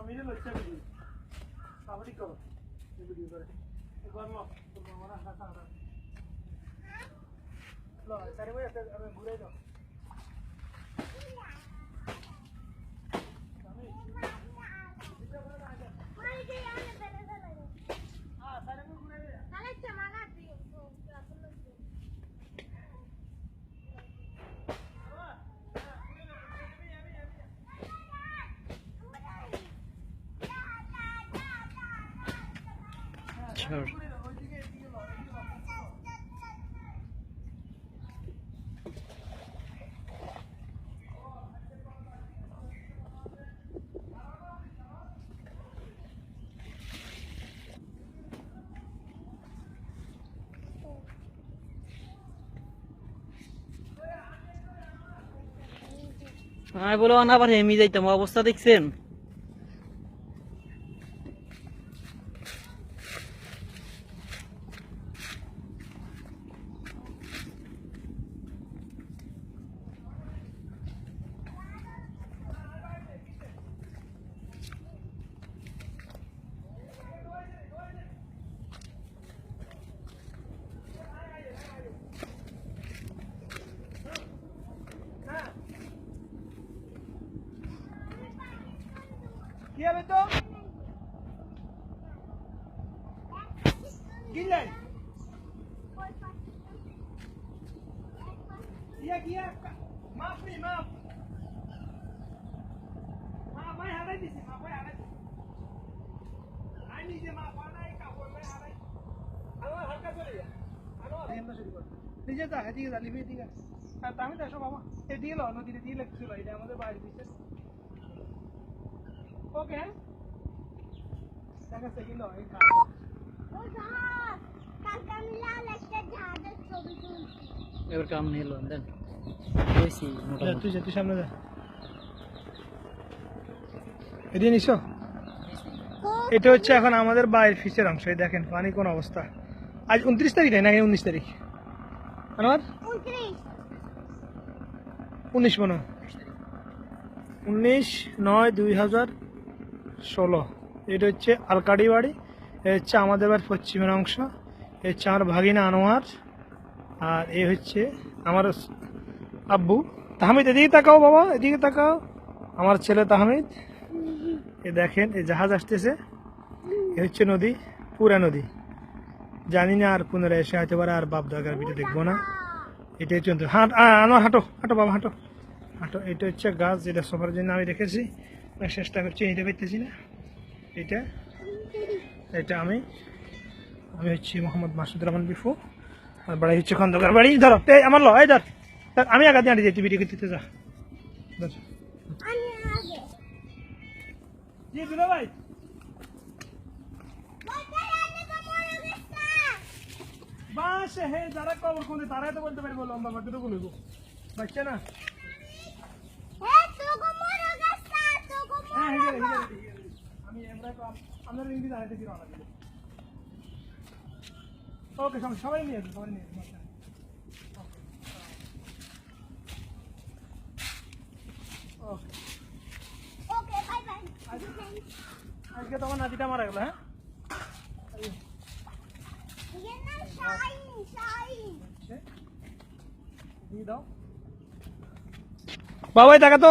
মিলে লইছে ভিডিও সাবরি করো ভিডিও করে একবার লো তোমার মারা হাসা হাসা লো তারে ভাই আমি ঘুরে দাও Sure. আমি বলো না আবার হেমি যাইতাম অবস্থা দেখছেন কি হবে তো গিলাই কিয়া মাফ নি মাফ মাফ ভাই হারাই দিছি মাফ ভাই হারাই দিছি আই নিজে মাফ হারাই কাপড় ভাই হারাই আলো হালকা চলে যা আলো এমন শুরু কর নিজে যা এদিকে যা লিবি এদিকে আর আমি তো সব বাবা এদিকে লো নদীতে দিয়ে লাগছিল এটা আমাদের বাইরে দিছে ওকে দেখা সেকেন্ড হয় ও জাহাজ কালকে আমি লাল একটা জাহাজের ছবি তুলছি এবার কাম নেই হলো দেন বেশি তুই যা তুই সামনে যা এদিকে নিছো এটা হচ্ছে এখন আমাদের বাইরের ফিশের অংশ এই দেখেন পানি কোন অবস্থা আজ 29 তারিখ নাকি 19 তারিখ আমার 19 মনে 19/9/2016 এটা হচ্ছে আলকাডি বাড়ি এই হচ্ছে আমাদের বাড়ির পশ্চিমের অংশ এই হচ্ছে আমার ভাগিনা আনোয়ার আর এই হচ্ছে আমার আব্বু তাহমিদ এদিকে তাকাও বাবা এদিকে তাকাও আমার ছেলে তাহমিদ এ দেখেন এই জাহাজ আসতেছে এ হচ্ছে নদী পুরা নদী জানি না আর পুনরায় এসে হতে পারে আর বাপ দাদার ভিডিও দেখবো না এটাই হচ্ছে আনোয়ার হাঁটো হাঁটো বাবা হাঁটো হাঁটো এটা হচ্ছে গাছ যেটা সবার জন্য আমি রেখেছি চেষ্টা করছি এটা পেতেছি না এটা এটা আমি হচ্ছি মোহাম্মদ মাসুদুর রহমান বিফু আর বাড়ি হচ্ছে খন্দকার বাড়ি ধরো আমার লো এই ধর আমি আগে দিয়ে যাই ভিডিও করতে যা জি দুলা ভাই বাস হে যারা কবর কোনে তারাই তো বলতে পারবো লম্বা বাকি তো বলবো বাচ্চা না আমি আপনার ইংরেজি জানাতে কি রাখা দিল ওকে সবাই নিয়ে আসুন সবাই নিয়ে আসুন ওকে বাই বাই আজকে তোমার নাতিটা মারা গেল হ্যাঁ ইয়ে না শাইন শাইন দিয়ে দাও বাবাই দেখা তো